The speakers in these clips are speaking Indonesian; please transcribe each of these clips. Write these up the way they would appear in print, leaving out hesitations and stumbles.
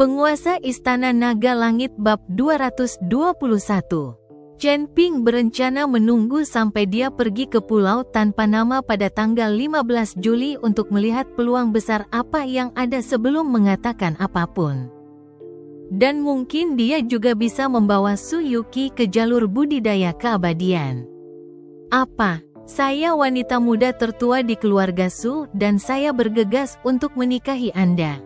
Penguasa Istana Naga Langit Bab 221. Chen Ping berencana menunggu sampai dia pergi ke pulau tanpa nama pada tanggal 15 Juli untuk melihat peluang besar apa yang ada sebelum mengatakan apapun. Dan mungkin dia juga bisa membawa Su Yuqi ke jalur budidaya keabadian. Apa? Saya wanita muda tertua di keluarga Su dan saya bergegas untuk menikahi Anda.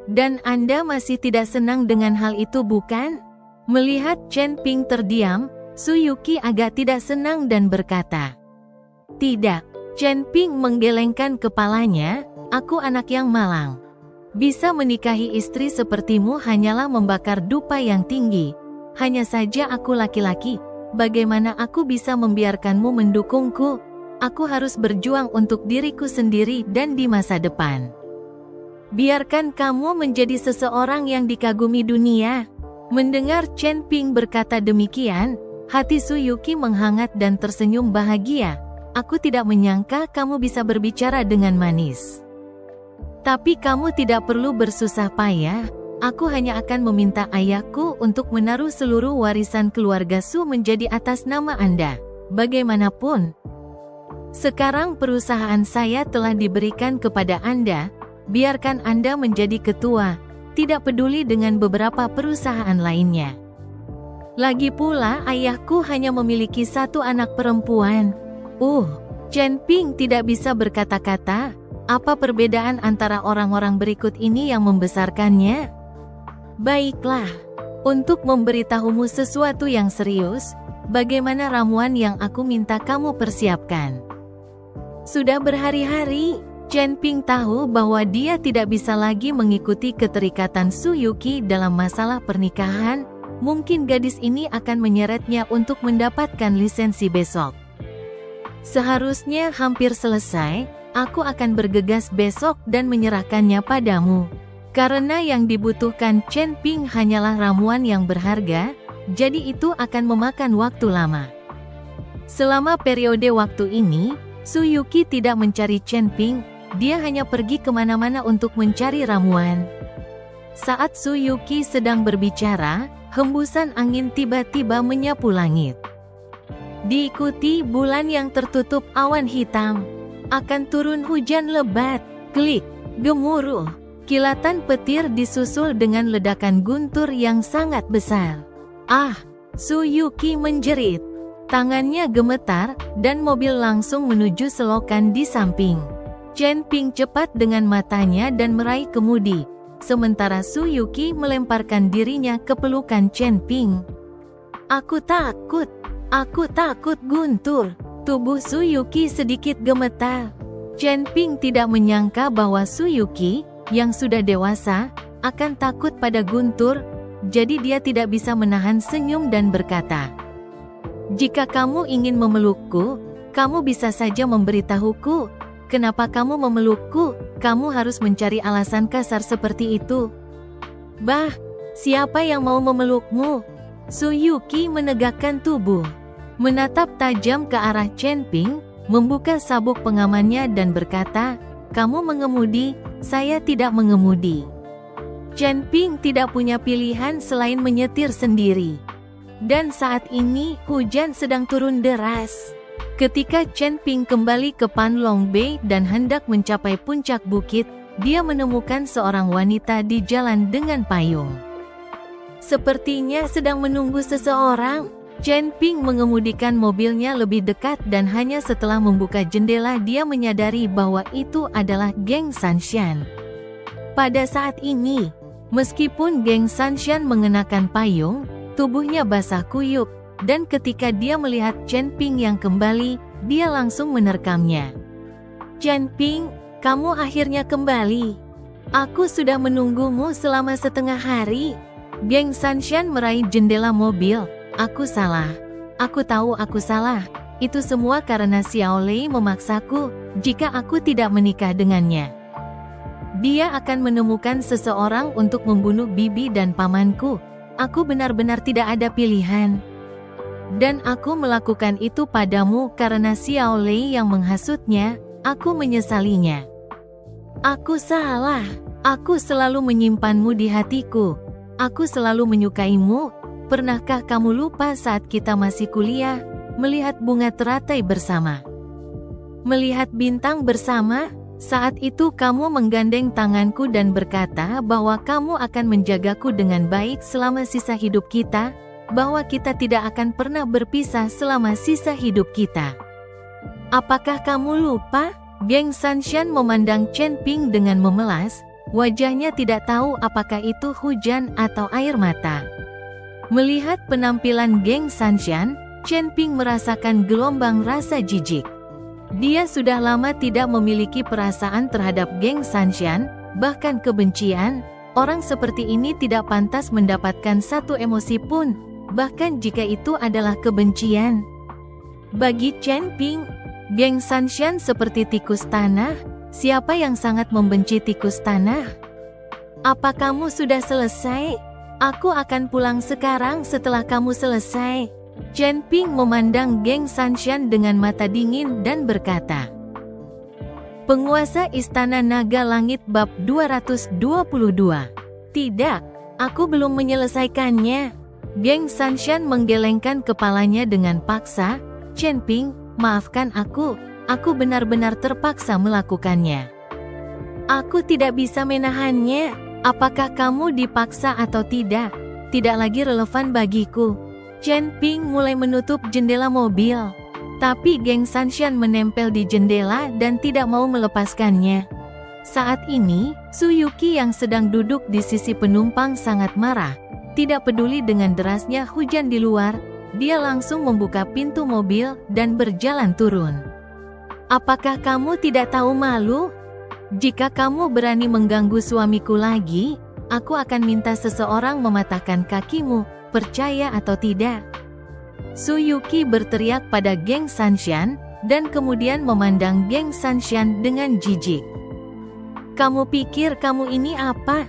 Dan Anda masih tidak senang dengan hal itu, bukan? Melihat Chen Ping terdiam, Su Yuqi agak tidak senang dan berkata, "Tidak." Chen Ping menggelengkan kepalanya, "Aku anak yang malang. Bisa menikahi istri sepertimu hanyalah membakar dupa yang tinggi. Hanya saja aku laki-laki, bagaimana aku bisa membiarkanmu mendukungku? Aku harus berjuang untuk diriku sendiri dan di masa depan. Biarkan kamu menjadi seseorang yang dikagumi dunia." Mendengar Chen Ping berkata demikian, hati Su Yuqi menghangat dan tersenyum bahagia. "Aku tidak menyangka kamu bisa berbicara dengan manis. Tapi kamu tidak perlu bersusah payah. Aku hanya akan meminta ayahku untuk menaruh seluruh warisan keluarga Su menjadi atas nama Anda. Bagaimanapun, sekarang perusahaan saya telah diberikan kepada Anda. Biarkan Anda menjadi ketua, tidak peduli dengan beberapa perusahaan lainnya. Lagi pula ayahku hanya memiliki satu anak perempuan." Chen Ping tidak bisa berkata-kata. Apa perbedaan antara orang-orang berikut ini yang membesarkannya? "Baiklah, untuk memberitahumu sesuatu yang serius, bagaimana ramuan yang aku minta kamu persiapkan?" Sudah berhari-hari, Chen Ping tahu bahwa dia tidak bisa lagi mengikuti keterikatan Su Yuqi dalam masalah pernikahan. Mungkin gadis ini akan menyeretnya untuk mendapatkan lisensi besok. "Seharusnya hampir selesai, aku akan bergegas besok dan menyerahkannya padamu. Karena yang dibutuhkan Chen Ping hanyalah ramuan yang berharga, jadi itu akan memakan waktu lama." Selama periode waktu ini, Su Yuqi tidak mencari Chen Ping. Dia hanya pergi kemana-mana untuk mencari ramuan. Saat Su Yuqi sedang berbicara, hembusan angin tiba-tiba menyapu langit. Diikuti bulan yang tertutup awan hitam. Akan turun hujan lebat. Klik, gemuruh. Kilatan petir disusul dengan ledakan guntur yang sangat besar. Su Yuqi menjerit. Tangannya gemetar, dan mobil langsung menuju selokan di samping. Chen Ping cepat dengan matanya dan meraih kemudi, sementara Su Yuqi melemparkan dirinya ke pelukan Chen Ping. Aku takut guntur." Tubuh Su Yuqi sedikit gemetar. Chen Ping tidak menyangka bahwa Su Yuqi, yang sudah dewasa, akan takut pada guntur, jadi dia tidak bisa menahan senyum dan berkata, "Jika kamu ingin memelukku, kamu bisa saja memberitahuku. Kenapa kamu memelukku? Kamu harus mencari alasan kasar seperti itu." "Bah, siapa yang mau memelukmu?" Su Yuqi menegakkan tubuh, menatap tajam ke arah Chen Ping, membuka sabuk pengamannya dan berkata, "Kamu mengemudi, saya tidak mengemudi." Chen Ping tidak punya pilihan selain menyetir sendiri. Dan saat ini, hujan sedang turun deras. Ketika Chen Ping kembali ke Panlong Bay dan hendak mencapai puncak bukit, dia menemukan seorang wanita di jalan dengan payung. Sepertinya sedang menunggu seseorang. Chen Ping mengemudikan mobilnya lebih dekat dan hanya setelah membuka jendela dia menyadari bahwa itu adalah Geng Sanshan. Pada saat ini, meskipun Geng Sanshan mengenakan payung, tubuhnya basah kuyup. Dan ketika dia melihat Chen Ping yang kembali, dia langsung menerkamnya. "Chen Ping, kamu akhirnya kembali. Aku sudah menunggumu selama setengah hari." Geng Sanshan meraih jendela mobil. "Aku salah. Aku tahu aku salah. Itu semua karena Xiao Lei memaksaku. Jika aku tidak menikah dengannya, dia akan menemukan seseorang untuk membunuh bibi dan pamanku. Aku benar-benar tidak ada pilihan. Dan aku melakukan itu padamu karena Xiao Lei yang menghasutnya. Aku menyesalinya. Aku salah. Aku selalu menyimpanmu di hatiku. Aku selalu menyukaimu. Pernahkah kamu lupa saat kita masih kuliah, melihat bunga teratai bersama? Melihat bintang bersama? Saat itu kamu menggandeng tanganku dan berkata bahwa kamu akan menjagaku dengan baik selama sisa hidup kita, bahwa kita tidak akan pernah berpisah selama sisa hidup kita. Apakah kamu lupa? Geng Sanshan memandang Chen Ping dengan memelas, wajahnya tidak tahu apakah itu hujan atau air mata. Melihat penampilan Geng Sanshan, Chen Ping merasakan gelombang rasa jijik. Dia sudah lama tidak memiliki perasaan terhadap Geng Sanshan, bahkan kebencian. Orang seperti ini tidak pantas mendapatkan satu emosi pun, bahkan jika itu adalah kebencian. Bagi Chen Ping, Geng Sanshan seperti tikus tanah. Siapa yang sangat membenci tikus tanah? Apa kamu sudah selesai? Aku akan pulang sekarang setelah kamu selesai. Chen Ping memandang Geng Sanshan dengan mata dingin dan berkata, Penguasa Istana Naga Langit bab 222. Tidak, aku belum menyelesaikannya. Geng Sanshan menggelengkan kepalanya dengan paksa. Chen Ping, maafkan aku benar-benar terpaksa melakukannya. Aku tidak bisa menahannya. Apakah kamu dipaksa atau tidak? Tidak lagi relevan bagiku. Chen Ping mulai menutup jendela mobil. Tapi Geng Sanshan menempel di jendela dan tidak mau melepaskannya. Saat ini, Su Yuqi yang sedang duduk di sisi penumpang sangat marah. Tidak peduli dengan derasnya hujan di luar, dia langsung membuka pintu mobil dan berjalan turun. Apakah kamu tidak tahu malu? Jika kamu berani mengganggu suamiku lagi, aku akan minta seseorang mematahkan kakimu. Percaya atau tidak? Su Yuqi berteriak pada Geng Sanshan, dan kemudian memandang Geng Sanshan dengan jijik. Kamu pikir kamu ini apa?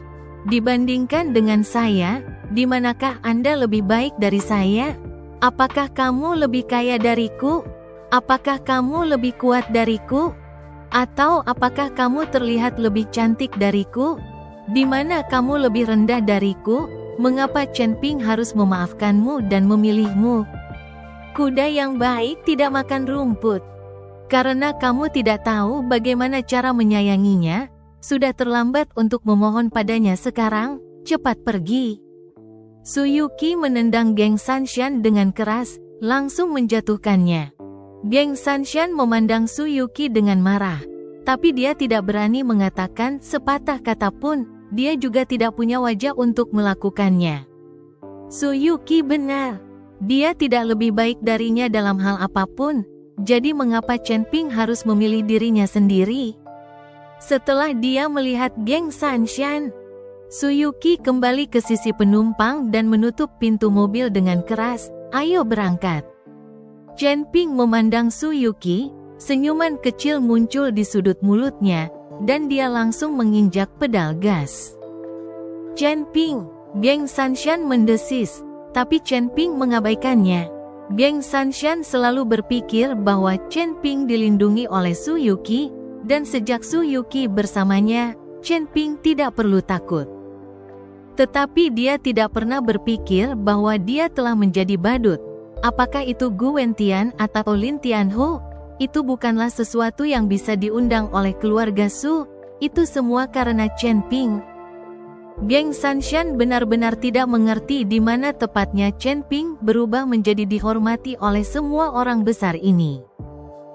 Dibandingkan dengan saya, di manakah Anda lebih baik dari saya? Apakah kamu lebih kaya dariku? Apakah kamu lebih kuat dariku? Atau apakah kamu terlihat lebih cantik dariku? Di mana kamu lebih rendah dariku? Mengapa Chen Ping harus memaafkanmu dan memilihmu? Kuda yang baik tidak makan rumput. Karena kamu tidak tahu bagaimana cara menyayanginya, sudah terlambat untuk memohon padanya sekarang, cepat pergi. Su Yuqi menendang Geng Sanshan dengan keras, langsung menjatuhkannya. Geng Sanshan memandang Su Yuqi dengan marah, tapi dia tidak berani mengatakan sepatah kata pun. Dia juga tidak punya wajah untuk melakukannya. Su Yuqi benar. Dia tidak lebih baik darinya dalam hal apapun. Jadi mengapa Chen Ping harus memilih dirinya sendiri? Setelah dia melihat Geng Sanshan, Su Yuqi kembali ke sisi penumpang dan menutup pintu mobil dengan keras. Ayo berangkat. Chen Ping memandang Su Yuqi, senyuman kecil muncul di sudut mulutnya. Dan dia langsung menginjak pedal gas. Chen Ping, Geng Sanshan mendesis, tapi Chen Ping mengabaikannya. Geng Sanshan selalu berpikir bahwa Chen Ping dilindungi oleh Su Yuqi, dan sejak Su Yuqi bersamanya, Chen Ping tidak perlu takut. Tetapi dia tidak pernah berpikir bahwa dia telah menjadi badut. Apakah itu Gu Wentian atau Lin Tianhu? Itu bukanlah sesuatu yang bisa diundang oleh keluarga Su, itu semua karena Chen Ping. Geng Sanshan benar-benar tidak mengerti di mana tepatnya Chen Ping berubah menjadi dihormati oleh semua orang besar ini.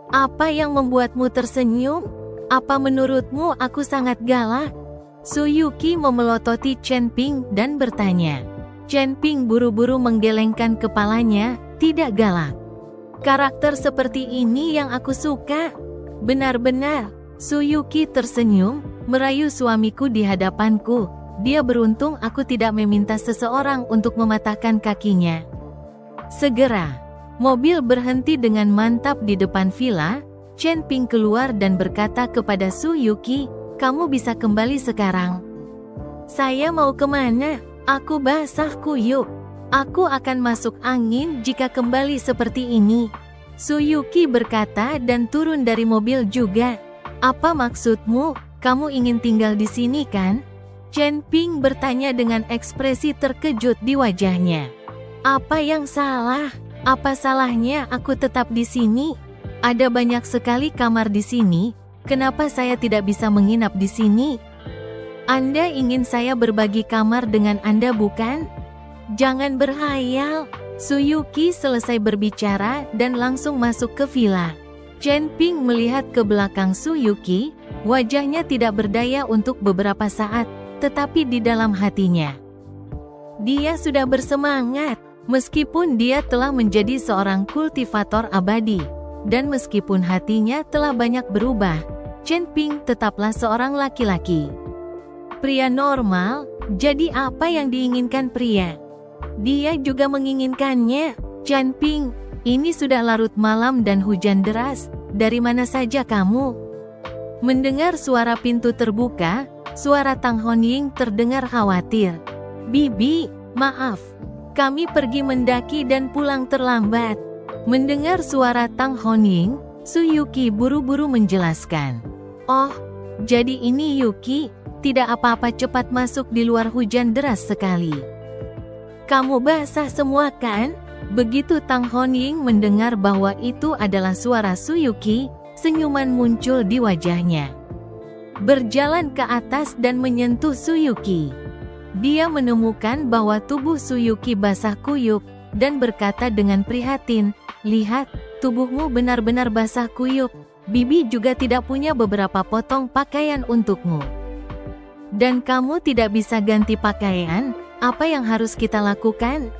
Apa yang membuatmu tersenyum? Apa menurutmu aku sangat galak? Su Yuqi memelototi Chen Ping dan bertanya. Chen Ping buru-buru menggelengkan kepalanya, tidak galak. Karakter seperti ini yang aku suka. Benar-benar. Su Yuqi tersenyum, merayu suamiku di hadapanku. Dia beruntung aku tidak meminta seseorang untuk mematahkan kakinya. Segera, mobil berhenti dengan mantap di depan villa. Chen Ping keluar dan berkata kepada Su Yuqi, kamu bisa kembali sekarang. Saya mau kemana? Aku basah kuyup. Aku akan masuk angin jika kembali seperti ini. Su Yuqi berkata dan turun dari mobil juga. Apa maksudmu? Kamu ingin tinggal di sini kan? Chen Ping bertanya dengan ekspresi terkejut di wajahnya. Apa yang salah? Apa salahnya aku tetap di sini? Ada banyak sekali kamar di sini, kenapa saya tidak bisa menginap di sini? Anda ingin saya berbagi kamar dengan Anda, bukan? Jangan berhayal. Su Yuqi selesai berbicara dan langsung masuk ke villa. Chen Ping melihat ke belakang Su Yuqi, wajahnya tidak berdaya untuk beberapa saat, tetapi di dalam hatinya, dia sudah bersemangat. Meskipun dia telah menjadi seorang kultivator abadi, dan meskipun hatinya telah banyak berubah, Chen Ping tetaplah seorang laki-laki. Pria normal, jadi apa yang diinginkan pria? Dia juga menginginkannya. Chen Ping, ini sudah larut malam dan hujan deras, dari mana saja kamu? Mendengar suara pintu terbuka, suara Tang Honying terdengar khawatir. Bibi, maaf, kami pergi mendaki dan pulang terlambat. Mendengar suara Tang Honying, Su Yuqi buru-buru menjelaskan. Oh, jadi ini Yuqi, tidak apa-apa, cepat masuk, di luar hujan deras sekali. Kamu basah semua kan? Begitu Tang Honying mendengar bahwa itu adalah suara Su Yuqi, senyuman muncul di wajahnya. Berjalan ke atas dan menyentuh Su Yuqi. Dia menemukan bahwa tubuh Su Yuqi basah kuyup, dan berkata dengan prihatin, lihat, tubuhmu benar-benar basah kuyup, Bibi juga tidak punya beberapa potong pakaian untukmu. Dan kamu tidak bisa ganti pakaian, apa yang harus kita lakukan?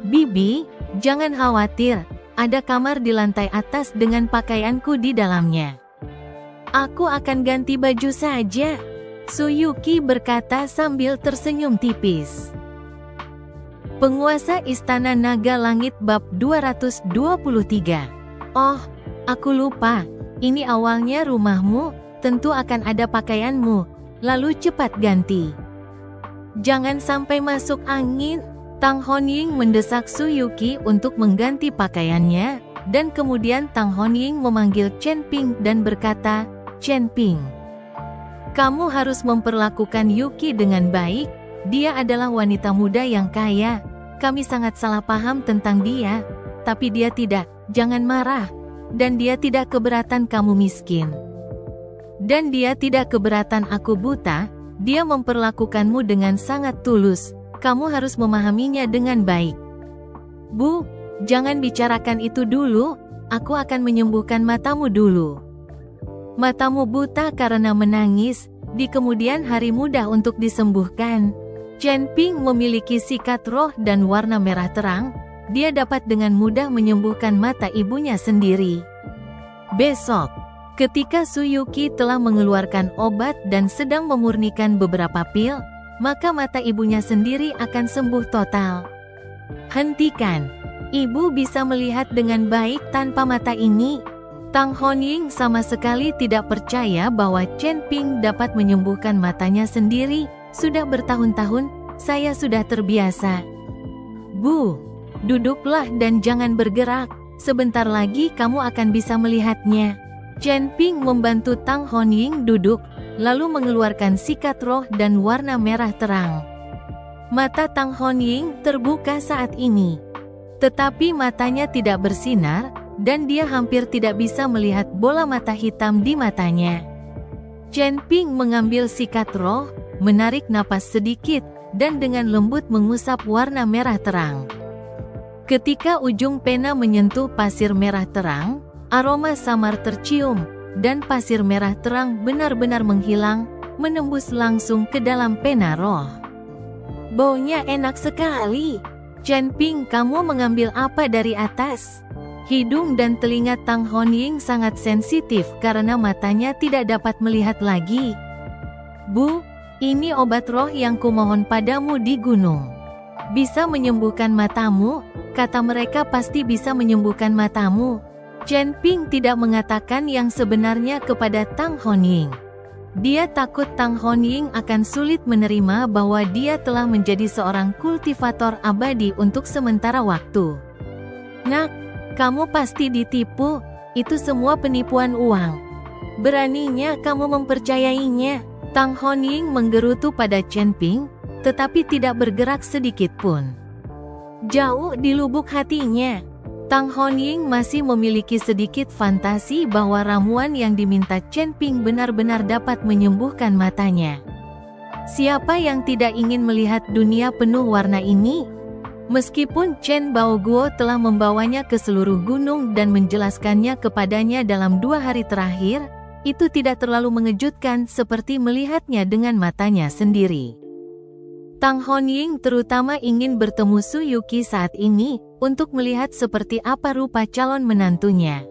Bibi, jangan khawatir, ada kamar di lantai atas dengan pakaianku di dalamnya. Aku akan ganti baju saja. Su Yuqi berkata sambil tersenyum tipis. Penguasa Istana Naga Langit Bab 223. Oh, aku lupa, ini awalnya rumahmu, tentu akan ada pakaianmu, lalu cepat ganti. Jangan sampai masuk angin. Tang Honying mendesak Su Yuqi untuk mengganti pakaiannya, dan kemudian Tang Honying memanggil Chen Ping dan berkata, Chen Ping, kamu harus memperlakukan Yuqi dengan baik, dia adalah wanita muda yang kaya, kami sangat salah paham tentang dia, tapi dia tidak, jangan marah, dan dia tidak keberatan kamu miskin. Dan dia tidak keberatan aku buta, dia memperlakukanmu dengan sangat tulus, kamu harus memahaminya dengan baik. Bu, jangan bicarakan itu dulu, aku akan menyembuhkan matamu dulu. Matamu buta karena menangis, di kemudian hari mudah untuk disembuhkan. Chen Ping memiliki sikat roh dan warna merah terang, dia dapat dengan mudah menyembuhkan mata ibunya sendiri. Besok, ketika Su Yuqi telah mengeluarkan obat dan sedang memurnikan beberapa pil, maka mata ibunya sendiri akan sembuh total. Hentikan, ibu bisa melihat dengan baik tanpa mata ini. Tang Honying sama sekali tidak percaya bahwa Chen Ping dapat menyembuhkan matanya sendiri. Sudah bertahun-tahun, saya sudah terbiasa. Bu, duduklah dan jangan bergerak, sebentar lagi kamu akan bisa melihatnya. Chen Ping membantu Tang Honying duduk, lalu mengeluarkan sikat roh dan warna merah terang. Mata Tang Honying terbuka saat ini, tetapi matanya tidak bersinar, dan dia hampir tidak bisa melihat bola mata hitam di matanya. Chen Ping mengambil sikat roh, menarik napas sedikit, dan dengan lembut mengusap warna merah terang. Ketika ujung pena menyentuh pasir merah terang, aroma samar tercium, dan pasir merah terang benar-benar menghilang, menembus langsung ke dalam pena roh. Baunya enak sekali. Chen Ping, kamu mengambil apa dari atas? Hidung dan telinga Tang Honying sangat sensitif karena matanya tidak dapat melihat lagi. Bu, ini obat roh yang kumohon padamu di gunung. Bisa menyembuhkan matamu, kata mereka pasti bisa menyembuhkan matamu. Chen Ping tidak mengatakan yang sebenarnya kepada Tang Honying. Dia takut Tang Honying akan sulit menerima bahwa dia telah menjadi seorang kultivator abadi untuk sementara waktu. Nak, kamu pasti ditipu, itu semua penipuan uang. Beraninya kamu mempercayainya. Tang Honying menggerutu pada Chen Ping, tetapi tidak bergerak sedikit pun. Jauh di lubuk hatinya, Tang Honying masih memiliki sedikit fantasi bahwa ramuan yang diminta Chen Ping benar-benar dapat menyembuhkan matanya. Siapa yang tidak ingin melihat dunia penuh warna ini? Meskipun Chen Baoguo telah membawanya ke seluruh gunung dan menjelaskannya kepadanya dalam 2 hari terakhir, itu tidak terlalu mengejutkan seperti melihatnya dengan matanya sendiri. Tang Honying terutama ingin bertemu Su Yuqi saat ini, untuk melihat seperti apa rupa calon menantunya.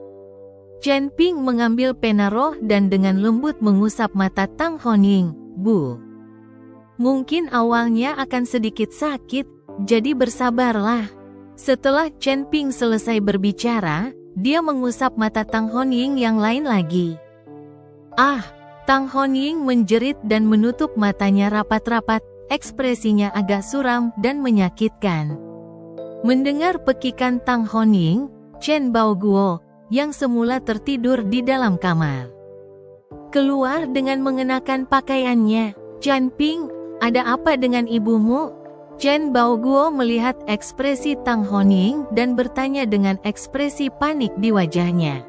Chen Ping mengambil pena roh dan dengan lembut mengusap mata Tang Honying. Bu. Mungkin awalnya akan sedikit sakit, jadi bersabarlah. Setelah Chen Ping selesai berbicara, dia mengusap mata Tang Honying yang lain lagi. Ah, Tang Honying menjerit dan menutup matanya rapat-rapat, ekspresinya agak suram dan menyakitkan. Mendengar pekikan Tang Honying, Chen Baoguo, yang semula tertidur di dalam kamar, keluar dengan mengenakan pakaiannya. Chen Ping, ada apa dengan ibumu? Chen Baoguo melihat ekspresi Tang Honying dan bertanya dengan ekspresi panik di wajahnya.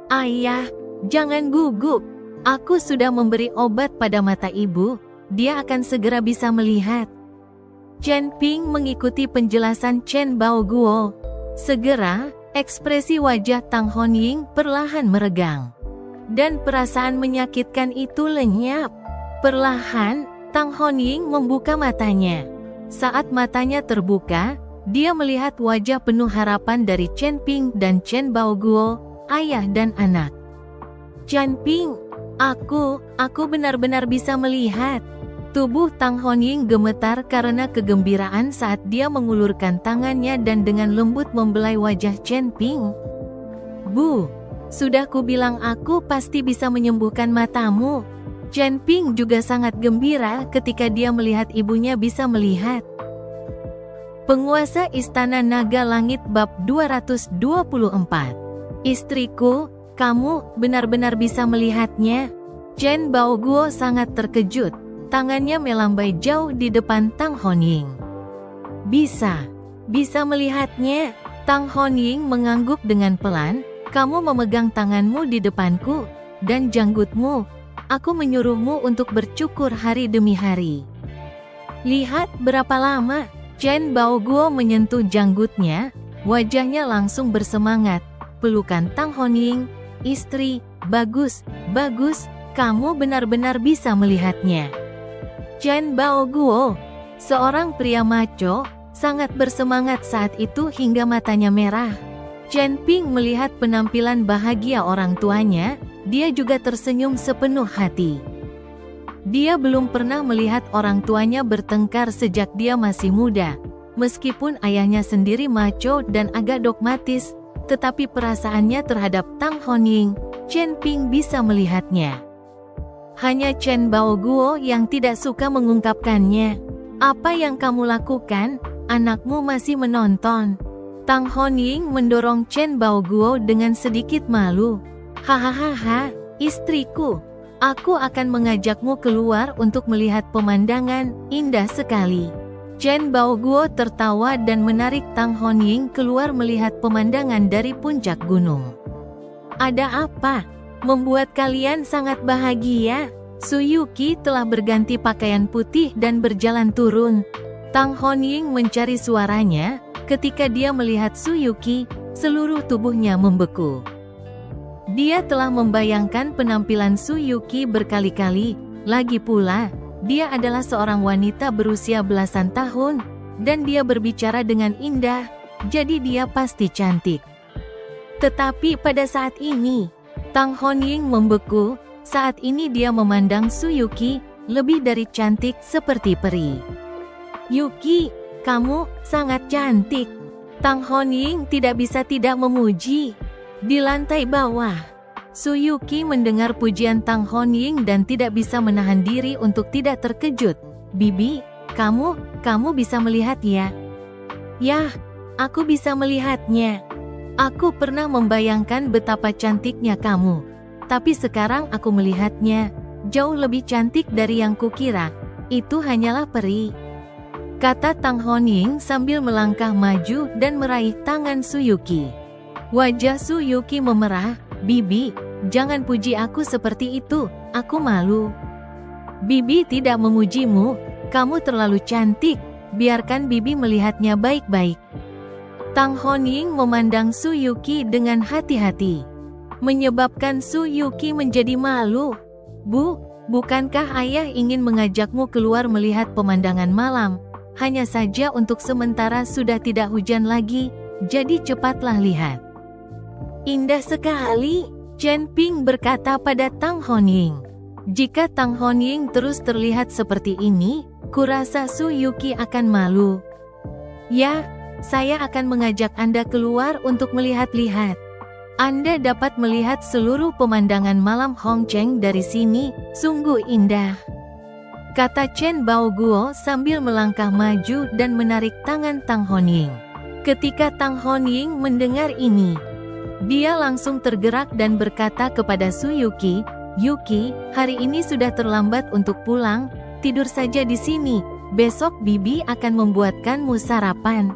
Ayah, jangan gugup. Aku sudah memberi obat pada mata ibu, dia akan segera bisa melihat. Chen Ping mengikuti penjelasan Chen Baoguo. Segera, ekspresi wajah Tang Honying perlahan meregang. Dan perasaan menyakitkan itu lenyap. Perlahan, Tang Honying membuka matanya. Saat matanya terbuka, dia melihat wajah penuh harapan dari Chen Ping dan Chen Baoguo, ayah dan anak. Chen Ping, aku benar-benar bisa melihat. Tubuh Tang Honying gemetar karena kegembiraan saat dia mengulurkan tangannya dan dengan lembut membelai wajah Chen Ping. Bu, sudah kubilang aku pasti bisa menyembuhkan matamu. Chen Ping juga sangat gembira ketika dia melihat ibunya bisa melihat. Penguasa Istana Naga Langit Bab 224. Istriku, kamu benar-benar bisa melihatnya? Chen Baoguo sangat terkejut. Tangannya melambai jauh di depan Tang Honying. Bisa melihatnya? Tang Honying mengangguk dengan pelan. Kamu memegang tanganmu di depanku, dan janggutmu. Aku menyuruhmu untuk bercukur hari demi hari. Lihat berapa lama. Chen Baoguo menyentuh janggutnya, wajahnya langsung bersemangat. Pelukan Tang Honying, istri, bagus, kamu benar-benar bisa melihatnya. Chen Baoguo, seorang pria maco, sangat bersemangat saat itu hingga matanya merah. Chen Ping melihat penampilan bahagia orang tuanya, dia juga tersenyum sepenuh hati. Dia belum pernah melihat orang tuanya bertengkar sejak dia masih muda. Meskipun ayahnya sendiri maco dan agak dogmatis, tetapi perasaannya terhadap Tang Honying, Chen Ping bisa melihatnya. Hanya Chen Baoguo yang tidak suka mengungkapkannya. Apa yang kamu lakukan? Anakmu masih menonton. Tang Honying mendorong Chen Baoguo dengan sedikit malu. Hahaha, istriku, aku akan mengajakmu keluar untuk melihat pemandangan, indah sekali. Chen Baoguo tertawa dan menarik Tang Honying keluar melihat pemandangan dari puncak gunung. Ada apa? Membuat kalian sangat bahagia? Su Yuqi telah berganti pakaian putih dan berjalan turun. Tang Honying mencari suaranya, ketika dia melihat Su Yuqi, seluruh tubuhnya membeku. Dia telah membayangkan penampilan Su Yuqi berkali-kali, lagi pula, dia adalah seorang wanita berusia belasan tahun, dan dia berbicara dengan indah, jadi dia pasti cantik. Tetapi pada saat ini, Tang Honying membeku, saat ini dia memandang Su Yuqi, lebih dari cantik seperti peri. Yuqi, kamu sangat cantik. Tang Honying tidak bisa tidak memuji. Di lantai bawah, Su Yuqi mendengar pujian Tang Honying dan tidak bisa menahan diri untuk tidak terkejut. Bibi, kamu bisa melihat ya? Yah, aku bisa melihatnya. Aku pernah membayangkan betapa cantiknya kamu. Tapi sekarang aku melihatnya. jauh lebih cantik dari yang kukira. Itu hanyalah peri," kata Tang Honying sambil melangkah maju dan meraih tangan Suyuki. Wajah Suyuki memerah. "Bibi, jangan puji aku seperti itu, aku malu." "Bibi tidak memujimu, kamu terlalu cantik, biarkan Bibi melihatnya baik-baik." Tang Honying memandang Suyuki dengan hati-hati, menyebabkan Suyuki menjadi malu. "Bu, bukankah ayah ingin mengajakmu keluar melihat pemandangan malam? Hanya saja untuk sementara sudah tidak hujan lagi, jadi cepatlah lihat." "Indah sekali," Chen Ping berkata pada Tang Honying. "Jika Tang Honying terus terlihat seperti ini, kurasa Suyuki akan malu." "Ya, saya akan mengajak Anda keluar untuk melihat-lihat. Anda dapat melihat seluruh pemandangan malam Hongcheng dari sini, sungguh indah," kata Chen Baoguo sambil melangkah maju dan menarik tangan Tang Honying. Ketika Tang Honying mendengar ini, dia langsung tergerak dan berkata kepada Suyuki, "Yuki, hari ini sudah terlambat untuk pulang, tidur saja di sini, besok Bibi akan membuatkanmu sarapan."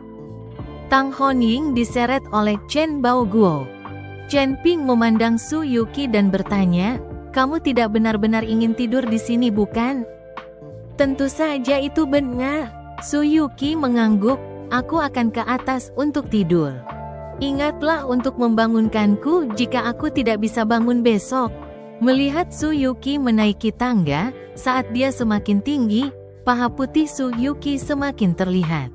Tang Honying diseret oleh Chen Baoguo. Chen Ping memandang Suyuki dan bertanya, "Kamu tidak benar-benar ingin tidur di sini bukan?" "Tentu saja itu benar." Suyuki mengangguk, "Aku akan ke atas untuk tidur. Ingatlah untuk membangunkanku jika aku tidak bisa bangun besok." Melihat Suyuki menaiki tangga, saat dia semakin tinggi, paha putih Suyuki semakin terlihat.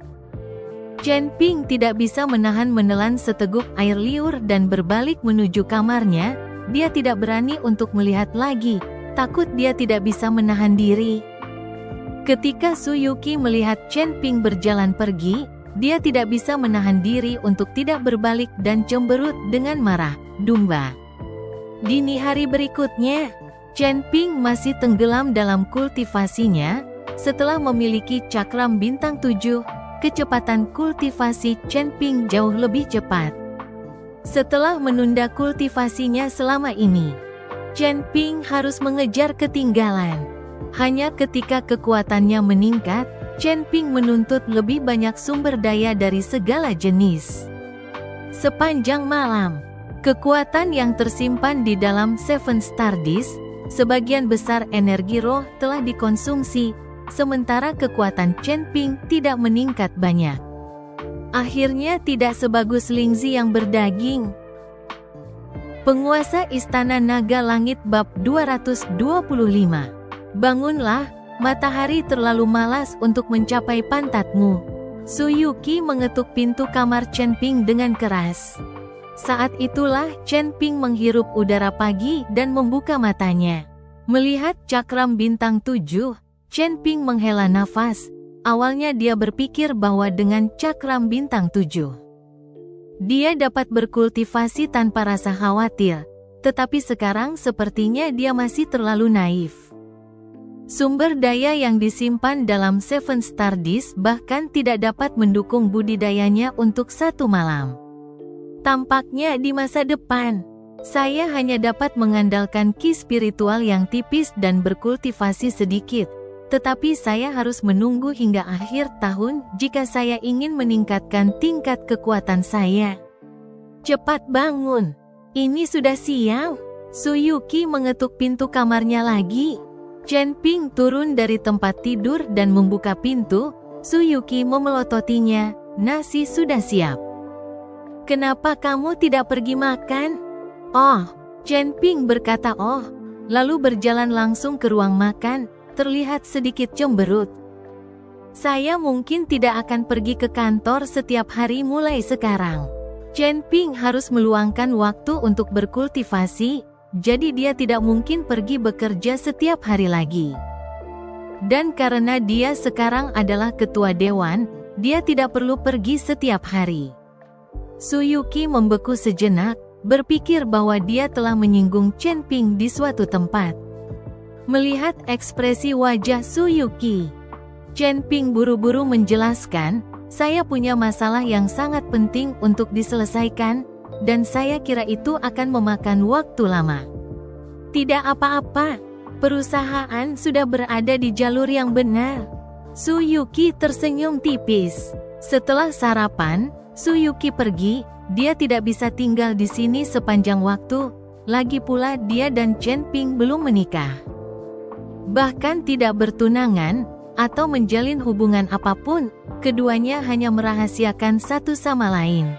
Chen Ping tidak bisa menahan menelan seteguk air liur dan berbalik menuju kamarnya. Dia tidak berani untuk melihat lagi, takut dia tidak bisa menahan diri. Ketika Suyuki melihat Chen Ping berjalan pergi, dia tidak bisa menahan diri untuk tidak berbalik dan cemberut dengan marah. "Dumba." Dini hari berikutnya, Chen Ping masih tenggelam dalam kultivasinya. Setelah memiliki cakram bintang 7, kecepatan kultivasi Chen Ping jauh lebih cepat. Setelah menunda kultivasinya selama ini, Chen Ping harus mengejar ketinggalan. Hanya ketika kekuatannya meningkat, Chen Ping menuntut lebih banyak sumber daya dari segala jenis. Sepanjang malam, kekuatan yang tersimpan di dalam Seven Star Disk, sebagian besar energi roh telah dikonsumsi, sementara kekuatan Chen Ping tidak meningkat banyak. Akhirnya tidak sebagus Lingzi yang berdaging. Penguasa Istana Naga Langit Bab 225. "Bangunlah, matahari terlalu malas untuk mencapai pantatmu." Suyuki mengetuk pintu kamar Chen Ping dengan keras. Saat itulah Chen Ping menghirup udara pagi dan membuka matanya. Melihat cakram bintang 7, Chen Ping menghela nafas. Awalnya dia berpikir bahwa dengan cakram bintang 7, dia dapat berkultivasi tanpa rasa khawatir, tetapi sekarang sepertinya dia masih terlalu naif. Sumber daya yang disimpan dalam Seven Star Disk bahkan tidak dapat mendukung budidayanya untuk satu malam. Tampaknya di masa depan, saya hanya dapat mengandalkan ki spiritual yang tipis dan berkultivasi sedikit. Tetapi saya harus menunggu hingga akhir tahun jika saya ingin meningkatkan tingkat kekuatan saya. Cepat bangun, ini sudah siang. Suyuki mengetuk pintu kamarnya lagi. Chen Ping turun dari tempat tidur dan membuka pintu. Suyuki memelototinya, "Nasi sudah siap. Kenapa kamu tidak pergi makan?" "Oh," Chen Ping berkata lalu berjalan langsung ke ruang makan. Terlihat sedikit cemberut. "Saya mungkin tidak akan pergi ke kantor setiap hari mulai sekarang." Chen Ping harus meluangkan waktu untuk berkultivasi, jadi dia tidak mungkin pergi bekerja setiap hari lagi. Dan karena dia sekarang adalah ketua dewan, dia tidak perlu pergi setiap hari. Suyuki membeku sejenak, berpikir bahwa dia telah menyinggung Chen Ping di suatu tempat. Melihat ekspresi wajah Suyuki, Chen Ping buru-buru menjelaskan, "Saya punya masalah yang sangat penting untuk diselesaikan, dan saya kira itu akan memakan waktu lama." "Tidak apa-apa, Perusahaan sudah berada di jalur yang benar. Su Yuki tersenyum tipis. Setelah sarapan, Su Yuki pergi. Dia tidak bisa tinggal di sini sepanjang waktu. Lagi pula dia dan Chen Ping belum menikah. Bahkan tidak bertunangan atau menjalin hubungan apapun. Keduanya hanya merahasiakan satu sama lain.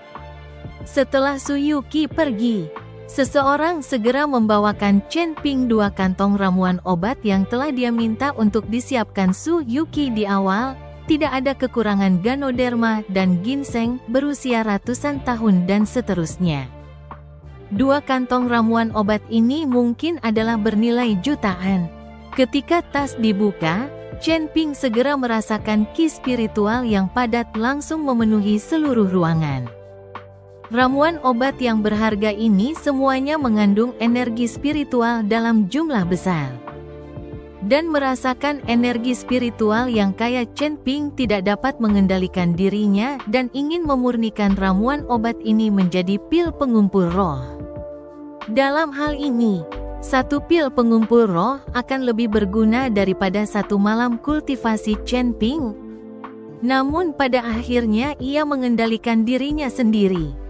Setelah Su Yuki pergi, seseorang segera membawakan Chen Ping 2 kantong ramuan obat yang telah dia minta untuk disiapkan Su Yuki di awal. Tidak ada kekurangan Ganoderma dan ginseng berusia ratusan tahun dan seterusnya. 2 kantong ramuan obat ini mungkin adalah bernilai jutaan. Ketika tas dibuka, Chen Ping segera merasakan ki spiritual yang padat langsung memenuhi seluruh ruangan. Ramuan obat yang berharga ini semuanya mengandung energi spiritual dalam jumlah besar. Dan merasakan energi spiritual yang kaya, Chen Ping tidak dapat mengendalikan dirinya dan ingin memurnikan ramuan obat ini menjadi pil pengumpul roh. Dalam hal ini, 1 pil pengumpul roh akan lebih berguna daripada 1 malam kultivasi Chen Ping. Namun pada akhirnya ia mengendalikan dirinya sendiri.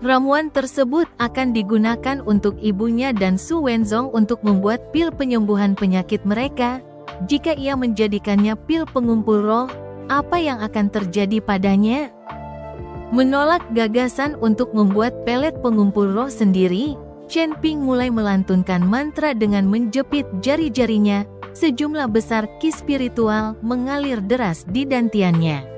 Ramuan tersebut akan digunakan untuk ibunya dan Su Wenzong untuk membuat pil penyembuhan penyakit mereka. Jika ia menjadikannya pil pengumpul roh, apa yang akan terjadi padanya? Menolak gagasan untuk membuat pelet pengumpul roh sendiri, Chen Ping mulai melantunkan mantra dengan menjepit jari-jarinya. Sejumlah besar ki spiritual mengalir deras di dantiannya.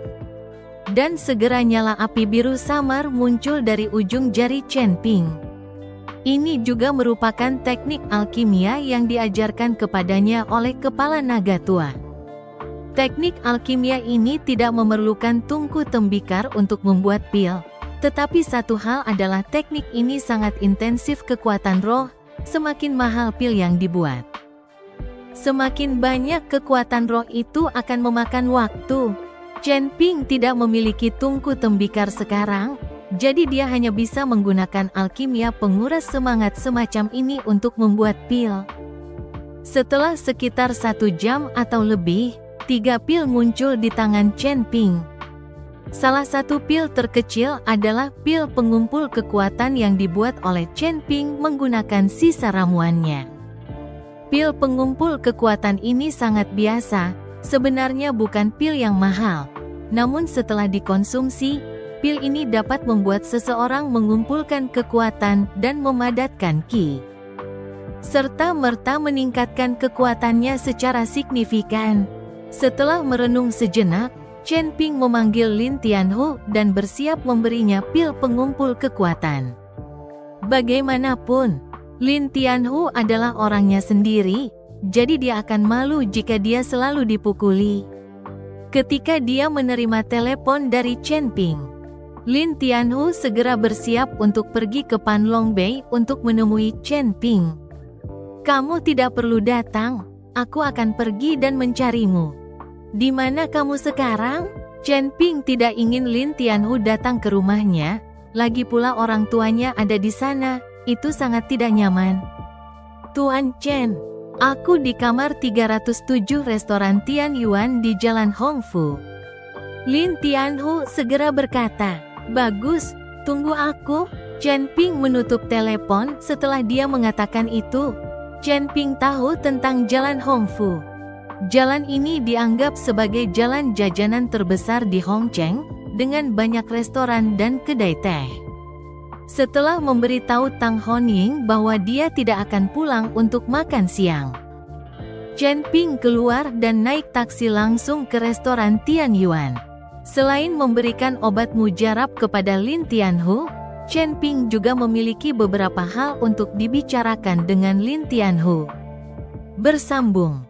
Dan segera nyala api biru samar muncul dari ujung jari Chen Ping. Ini juga merupakan teknik alkimia yang diajarkan kepadanya oleh kepala naga tua. Teknik alkimia ini tidak memerlukan tungku tembikar untuk membuat pil. Tetapi satu hal adalah teknik ini sangat intensif kekuatan roh. Semakin mahal pil yang dibuat, semakin banyak kekuatan roh itu akan memakan waktu. Chen Ping tidak memiliki tungku tembikar sekarang, jadi dia hanya bisa menggunakan alkimia penguras semangat semacam ini untuk membuat pil. Setelah sekitar 1 jam atau lebih, 3 pil muncul di tangan Chen Ping. Salah satu pil terkecil adalah pil pengumpul kekuatan yang dibuat oleh Chen Ping menggunakan sisa ramuannya. Pil pengumpul kekuatan ini sangat biasa. Sebenarnya bukan pil yang mahal, namun setelah dikonsumsi, pil ini dapat membuat seseorang mengumpulkan kekuatan dan memadatkan ki, serta merta meningkatkan kekuatannya secara signifikan. Setelah merenung sejenak, Chen Ping memanggil Lin Tianhu dan bersiap memberinya pil pengumpul kekuatan. Bagaimanapun, Lin Tianhu adalah orangnya sendiri. Jadi dia akan malu jika dia selalu dipukuli. Ketika dia menerima telepon dari Chen Ping, Lin Tianhu segera bersiap untuk pergi ke Panlong Bay untuk menemui Chen Ping. "Kamu tidak perlu datang, aku akan pergi dan mencarimu." "Di mana kamu sekarang?" Chen Ping tidak ingin Lin Tianhu datang ke rumahnya, lagi pula orang tuanya ada di sana, itu sangat tidak nyaman. "Tuan Chen, aku di kamar 307 restoran Tian Yuan di Jalan Hongfu." Lin Tianhu segera berkata, "Bagus, tunggu aku." Chen Ping menutup telepon setelah dia mengatakan itu. Chen Ping tahu tentang Jalan Hongfu. Jalan ini dianggap sebagai jalan jajanan terbesar di Hongcheng, dengan banyak restoran dan kedai teh. Setelah memberitahu Tang Honying bahwa dia tidak akan pulang untuk makan siang, Chen Ping keluar dan naik taksi langsung ke restoran Tian Yuan. Selain memberikan obat mujarab kepada Lin Tianhu, Chen Ping juga memiliki beberapa hal untuk dibicarakan dengan Lin Tianhu. Bersambung.